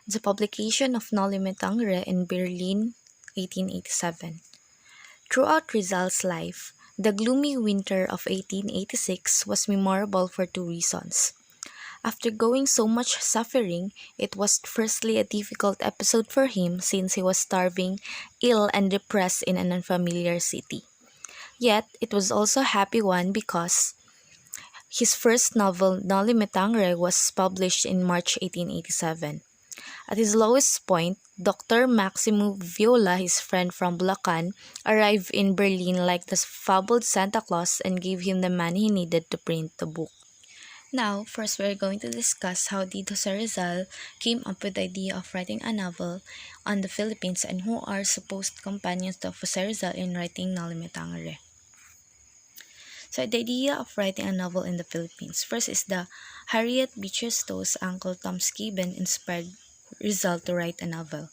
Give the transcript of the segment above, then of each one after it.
The publication of Noli Me Tangere in Berlin, 1887. Throughout Rizal's life, the gloomy winter of 1886 was memorable for two reasons. After going so much suffering, it was firstly a difficult episode for him since he was starving, ill, and depressed in an unfamiliar city. Yet, it was also a happy one because his first novel, Noli Me Tangere, was published in March 1887. At his lowest point, Dr. Maximo Viola, his friend from Bulacan, arrived in Berlin like the fabled Santa Claus and gave him the money he needed to print the book. Now, first we're going to discuss how did Jose Rizal came up with the idea of writing a novel on the Philippines and who are supposed companions of Jose Rizal in writing Noli Me Tangere. So the idea of writing a novel in the Philippines. First is the Harriet Beecher Stowe's Uncle Tom's Cabin inspired Rizal to write a novel.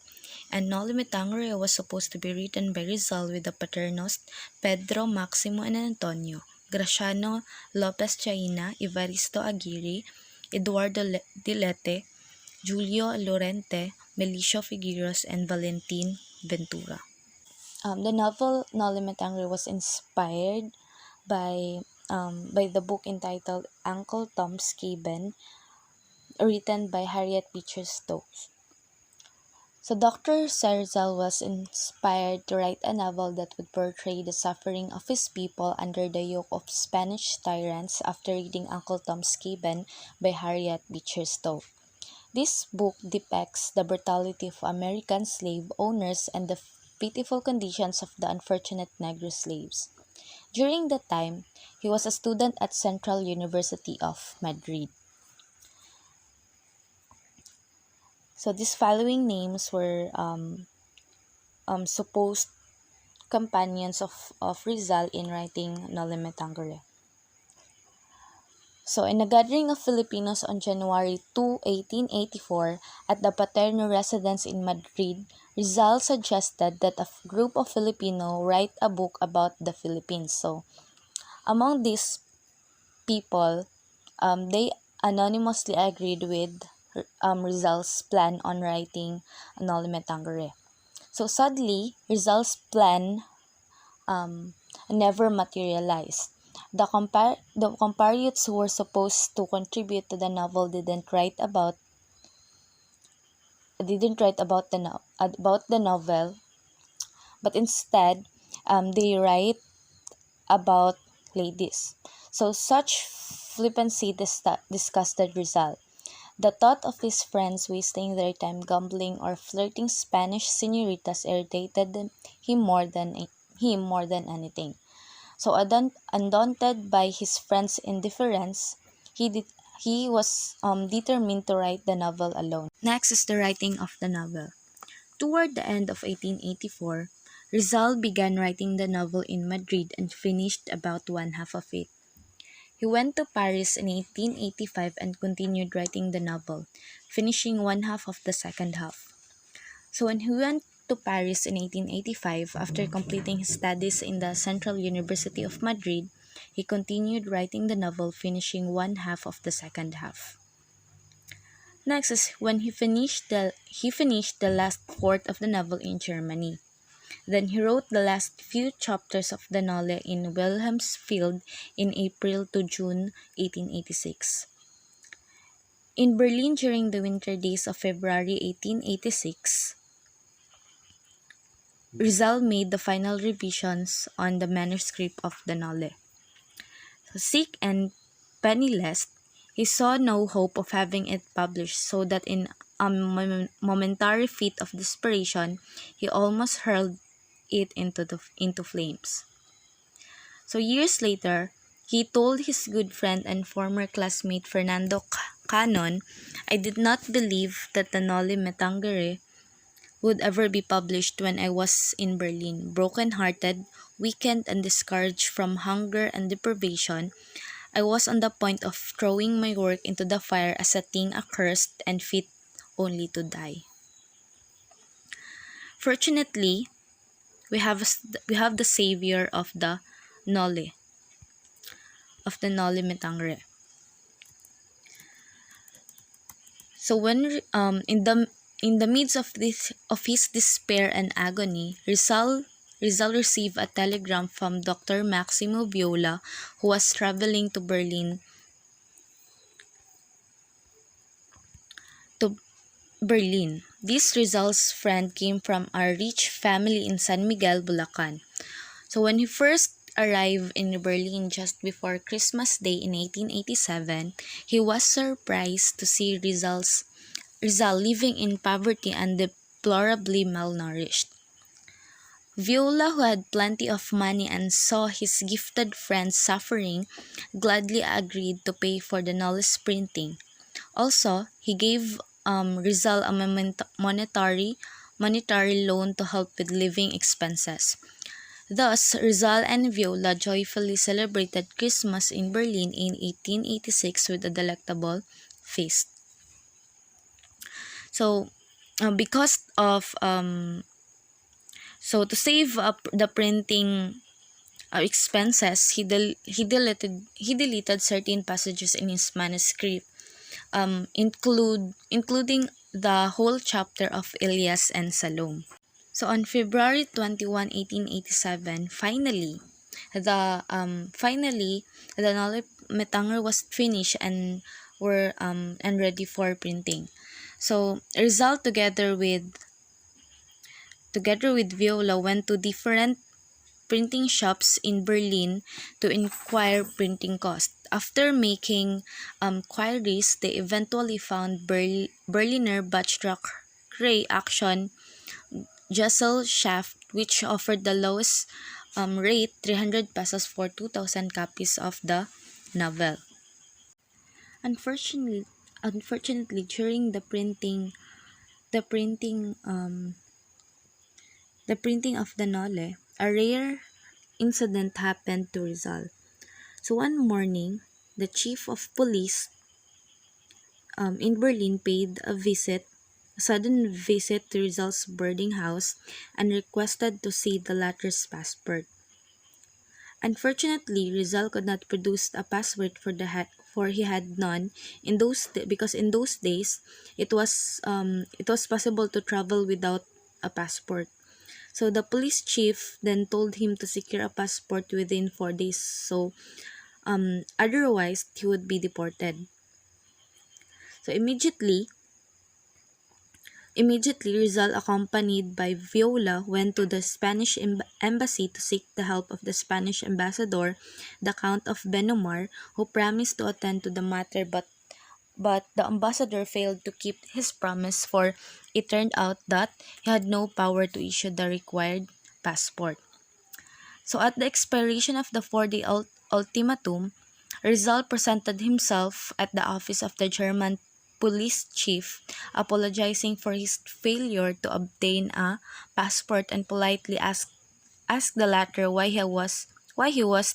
And Noli Me Tangere was supposed to be written by Rizal with the Paternos, Pedro, Maximo, and Antonio, Graciano Lopez Chaina, Evaristo Aguirre, Eduardo Dilete, Julio Lorente, Melicio Figueros, and Valentin Ventura. The novel Noli Me Tangere was inspired by the book entitled Uncle Tom's Cabin, written by Harriet Beecher Stowe. So Dr. Rizal was inspired to write a novel that would portray the suffering of his people under the yoke of Spanish tyrants after reading Uncle Tom's Cabin by Harriet Beecher Stowe. This book depicts the brutality of American slave owners and the pitiful conditions of the unfortunate Negro slaves. During that time, he was a student at Central University of Madrid. So these following names were supposed companions of Rizal in writing Noli Me Tangere. So in a gathering of Filipinos on January 2, 1884, at the Paterno residence in Madrid, Rizal suggested that a group of Filipino write a book about the Philippines. So among these people, they anonymously agreed with Rizal's plan on writing Noli Me Tangere. So sadly, Rizal's plan never materialized. The compatriots who were supposed to contribute to the novel didn't write about about the novel, but instead they write about ladies. So such flippancy disgusted Rizal. The thought of his friends wasting their time gambling or flirting Spanish senoritas irritated him more than anything. So undaunted by his friends' indifference, he was determined to write the novel alone. Next is the writing of the novel. Toward the end of 1884, Rizal began writing the novel in Madrid and finished about one half of it. He went to Paris in 1885 and continued writing the novel, finishing one half of the second half. So when he went to Paris in 1885, after completing his studies in the Central University of Madrid, he continued writing the novel, finishing one half of the second half. Next is when he finished the last fourth of the novel in Germany. Then he wrote the last few chapters of the novel in Wilhelmsfield in April to June 1886. In Berlin during the winter days of February 1886, Rizal made the final revisions on the manuscript of the novel. So sick and penniless, he saw no hope of having it published, so that in a momentary fit of desperation, he almost hurled it into flames. So years later, he told his good friend and former classmate Fernando Canon, "I did not believe that the Noli Me Tangere would ever be published when I was in Berlin. Broken-hearted, weakened, and discouraged from hunger and deprivation, I was on the point of throwing my work into the fire as a thing accursed and fit only to die." Fortunately, we have the savior of the Noli Me Tangere. So when in the In the midst of his despair and agony, Rizal received a telegram from Dr. Maximo Viola, who was traveling to Berlin. This Rizal's friend came from a rich family in San Miguel, Bulacan. So when he first arrived in Berlin just before Christmas Day in 1887, he was surprised to see Rizal living in poverty and deplorably malnourished. Viola, who had plenty of money and saw his gifted friends suffering, gladly agreed to pay for the Nolle's printing. Also, he gave Rizal a monetary loan to help with living expenses. Thus, Rizal and Viola joyfully celebrated Christmas in Berlin in 1886 with a delectable feast. So, because of to save up the printing expenses, he deleted certain passages in his manuscript, including the whole chapter of Elias and Salome. So on February 21, 1887, the Noli Me Tangere was finished and ready for printing. So Rizal together with Viola went to different printing shops in Berlin to inquire printing cost. After making queries, they eventually found Berliner Bachdruckerei Action Gesellschaft, which offered the lowest rate, 300 pesos for 2,000 copies of the novel. Unfortunately, during the printing of the Nole, a rare incident happened to Rizal. So one morning, the chief of police in Berlin paid a sudden visit to Rizal's boarding house and requested to see the latter's passport. Unfortunately, Rizal could not produce a passport for he had none because in those days it was possible to travel without a passport. So the police chief then told him to secure a passport within 4 days. So otherwise he would be deported. So immediately Rizal, accompanied by Viola, went to the Spanish embassy to seek the help of the Spanish ambassador, the Count of Benumar, who promised to attend to the matter, but the ambassador failed to keep his promise, for it turned out that he had no power to issue the required passport. So at the expiration of the 4-day ultimatum, Rizal presented himself at the office of the German police chief, apologizing for his failure to obtain a passport and politely asked the latter why he was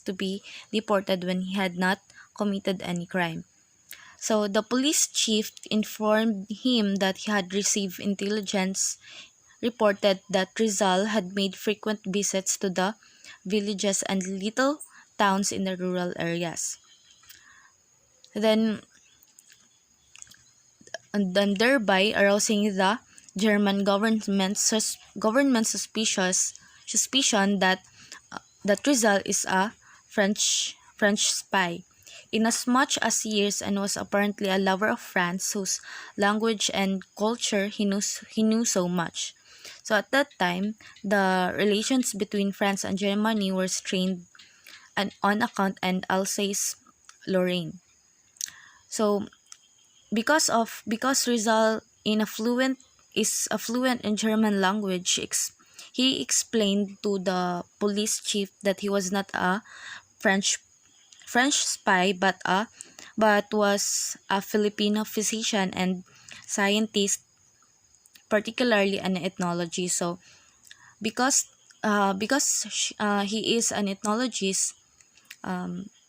to be deported when he had not committed any crime. So the police chief informed him that he had received intelligence reported that Rizal had made frequent visits to the villages and little towns in the rural areas. Then, thereby arousing the German government suspicion that Rizal is a French spy. Inasmuch as he is and was apparently a lover of France, whose language and culture he knew so much. So at that time, the relations between France and Germany were strained and on account and Alsace-Lorraine. So because Rizal is a fluent in German language, he explained to the police chief that he was not a French spy but was a Filipino physician and scientist, particularly an ethnology. So because he is an ethnologist,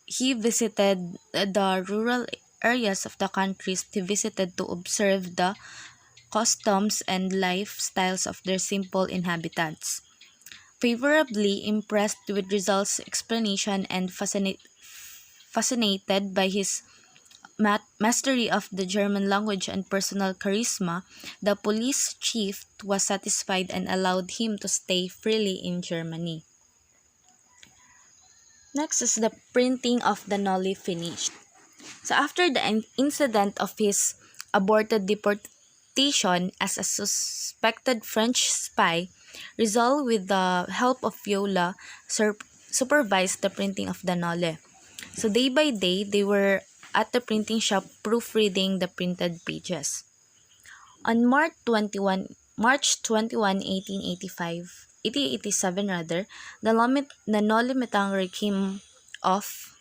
he visited the rural areas of the countries he visited to observe the customs and lifestyles of their simple inhabitants. Favorably impressed with Rizal's explanation and fascinated by his mastery of the German language and personal charisma, the police chief was satisfied and allowed him to stay freely in Germany. Next is the printing of the Nolly finished. So after the incident of his aborted deportation as a suspected French spy, Rizal, with the help of Viola, supervised the printing of the Nole. So day by day, they were at the printing shop proofreading the printed pages. On March 21, 1887 rather, the Noli Me Tangere came off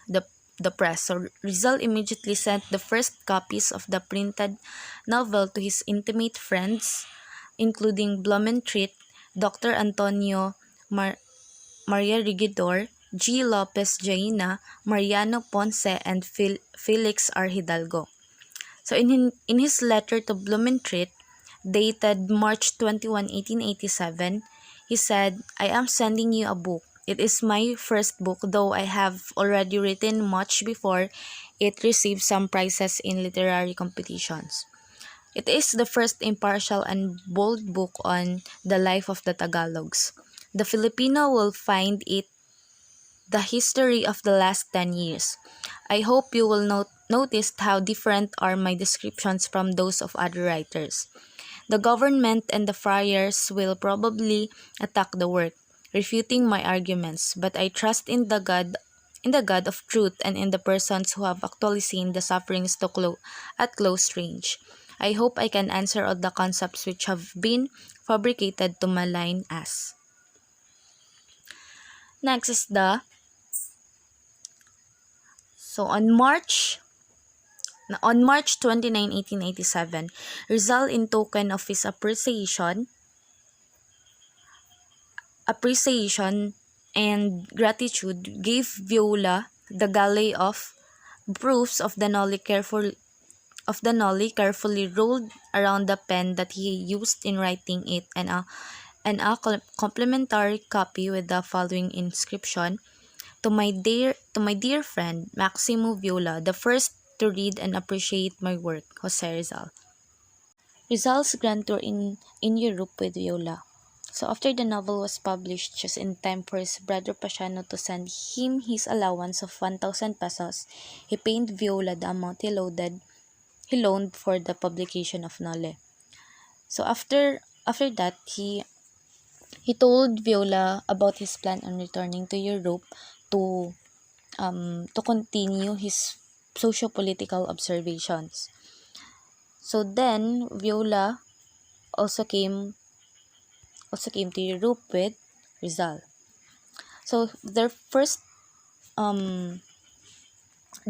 the press. So Rizal immediately sent the first copies of the printed novel to his intimate friends, including Blumentritt, Dr. Antonio Maria Rigidor, G. Lopez Jaina, Mariano Ponce, and Felix R. Hidalgo. So in his letter to Blumentritt, dated March 21, 1887, he said, "I am sending you a book. It is my first book, though I have already written much before it received some prizes in literary competitions. It is the first impartial and bold book on the life of the Tagalogs. The Filipino will find it the history of the last 10 years. I hope you will notice how different are my descriptions from those of other writers. The government and the friars will probably attack the work, refuting my arguments, but I trust in the God of truth and in the persons who have actually seen the sufferings at close range. I hope I can answer all the concepts which have been fabricated to malign us." Next is so on March 29, 1887, Rizal, in token of his appreciation and gratitude, gave Viola the galley of proofs of the Noli carefully rolled around the pen that he used in writing it, and a complimentary copy with the following inscription: To my dear friend Maximo Viola, the first to read and appreciate my work, Jose Rizal. Rizal's grand tour in Europe with Viola. So after the novel was published, just in time for his brother Pasiano to send him his allowance of 1,000 pesos, he paid Viola the amount he loaned for the publication of Nole. So after that, he told Viola about his plan on returning to Europe to continue his socio-political observations. So then Viola also came to Europe with Rizal. So their first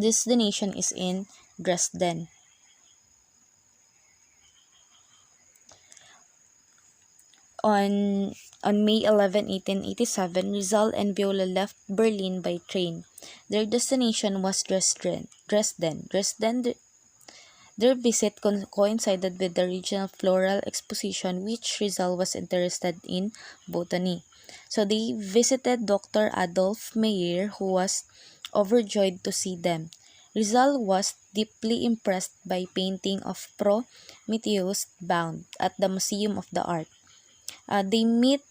destination is in Dresden. On May 11, 1887, Rizal and Viola left Berlin by train. Their destination was Dresden. Their visit coincided with the regional floral exposition, which Rizal was interested in botany. So they visited Dr. Adolf Meyer, who was overjoyed to see them. Rizal was deeply impressed by painting of Prometheus Bound at the Museum of the Art. They met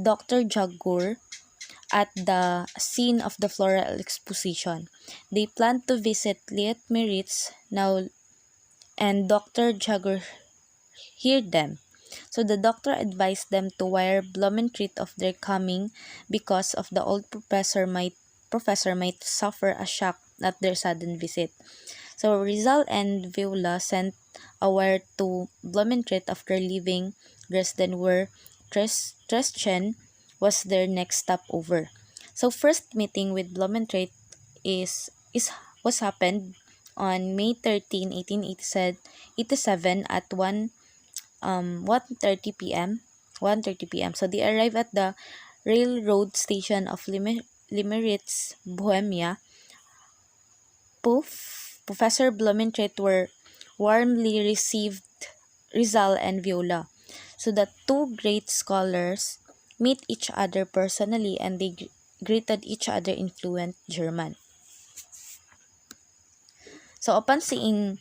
Dr. Jagur at the scene of the floral exposition. They planned to visit Liet Meritz now, and Dr. Jagur heard them. So the doctor advised them to wire Blumentritt of their coming because of the old professor might suffer a shock at their sudden visit. So Rizal and Viola sent a wire to Blumentritt after leaving Dresden, where Dresden was their next stopover. So first meeting with Blumentritt was happened on May 13, 1887 at 1:30 p.m. So they arrived at the railroad station of Limeritz, Bohemia. Professor Blumentritt were warmly received Rizal and Viola. So the two great scholars meet each other personally, and they greeted each other in fluent German. So upon seeing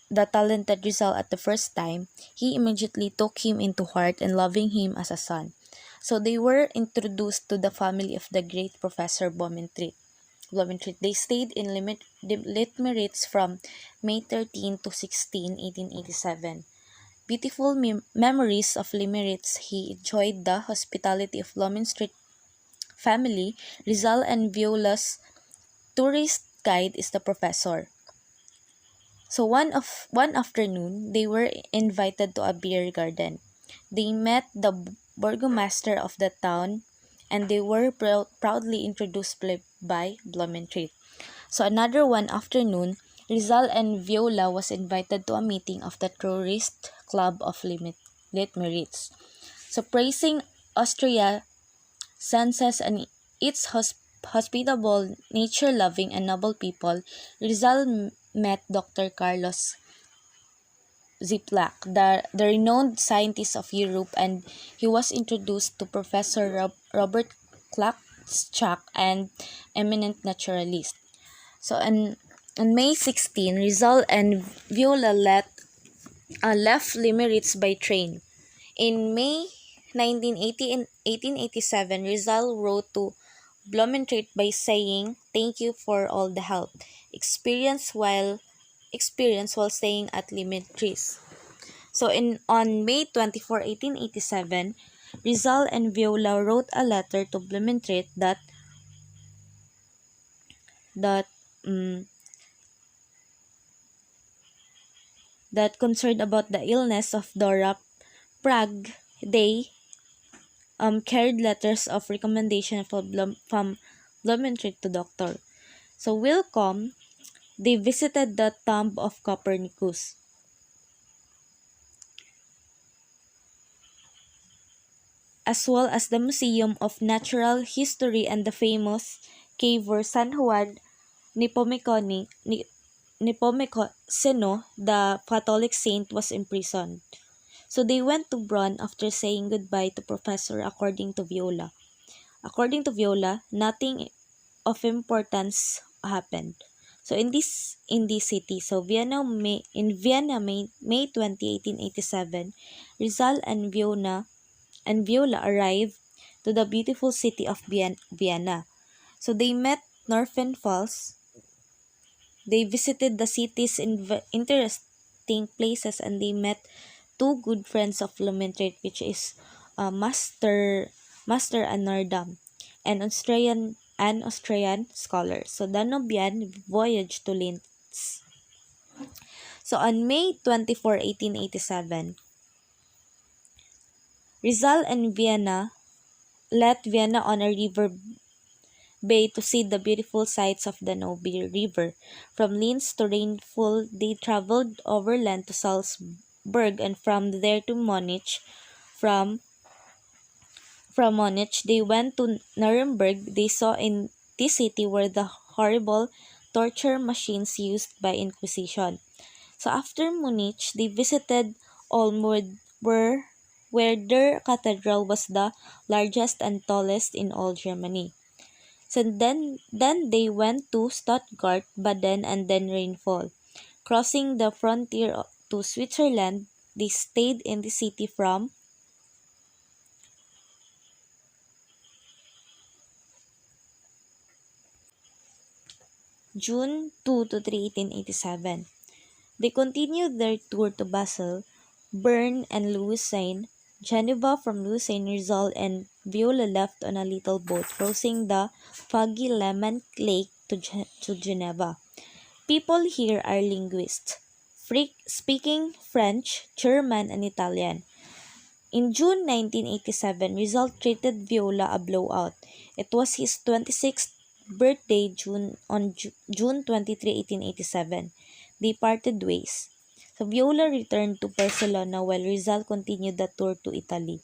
the talented Rizal at the first time, he immediately took him into heart and loving him as a son. So they were introduced to the family of the great Professor Blumentritt. They stayed in Litmeritz from May 13 to 16, 1887. Beautiful memories of Limeritz. He enjoyed the hospitality of Blumentritt family. Rizal and Viola's tourist guide is the professor. So one afternoon, they were invited to a beer garden. They met the burgomaster of the town, and they were proudly introduced by Blumentritt. So another one afternoon, Rizal and Viola was invited to a meeting of the tourist club of Litmeritz. So praising Austria, senses and its hospitable, nature-loving, and noble people, Rizal met Dr. Carlos Ziplak, the renowned scientist of Europe, and he was introduced to Professor Robert Klaczak, an eminent naturalist. So on May 16, Rizal and Viola left Limeritz by train. In May 1980 and 1887, Rizal wrote to Blumentritt by saying, "Thank you for all the help experienced while staying at Limeritz." So on May 24, 1887, Rizal and Viola wrote a letter to Blumentritt that um, that concerned about the illness of Dora Prague. They carried letters of recommendation from Blumentritt to Doctor. So welcome, they visited the tomb of Copernicus, as well as the Museum of Natural History and the famous cave where San Juan Nepomuceno, the Catholic saint, was imprisoned. So they went to Bonn after saying goodbye to Professor. According to Viola, nothing of importance happened. So in this city, so May 20, 1887, Rizal and Viola arrived to the beautiful city of Vienna. So they met Northern Falls. They visited the city's interesting places, and they met two good friends of Blumentritt, which is Master Anardam, an Austrian scholar. So Danubian voyaged to Linz. So on May 24, 1887, Rizal and Vienna left Vienna on a river bay to see the beautiful sights of the Danube River. From Linz to Rheinfeld, they traveled overland to Salzburg, and from there to Munich. From Munich, they went to Nuremberg. They saw in this city were the horrible torture machines used by Inquisition. So after Munich, they visited Ulm, where their cathedral was the largest and tallest in all Germany. So then they went to Stuttgart, Baden, and then Rheinfeld. Crossing the frontier to Switzerland, they stayed in the city from June 2 to 3, 1887. They continued their tour to Basel, Bern, and Lausanne. Geneva. From Lausanne, Rizal and Viola left on a little boat, crossing the foggy Leman Lake to Geneva. People here are linguists, speaking French, German, and Italian. In June 1987, Rizal treated Viola a blowout. It was his 26th birthday on June 23, 1887. They parted ways. So Viola returned to Barcelona while Rizal continued the tour to Italy.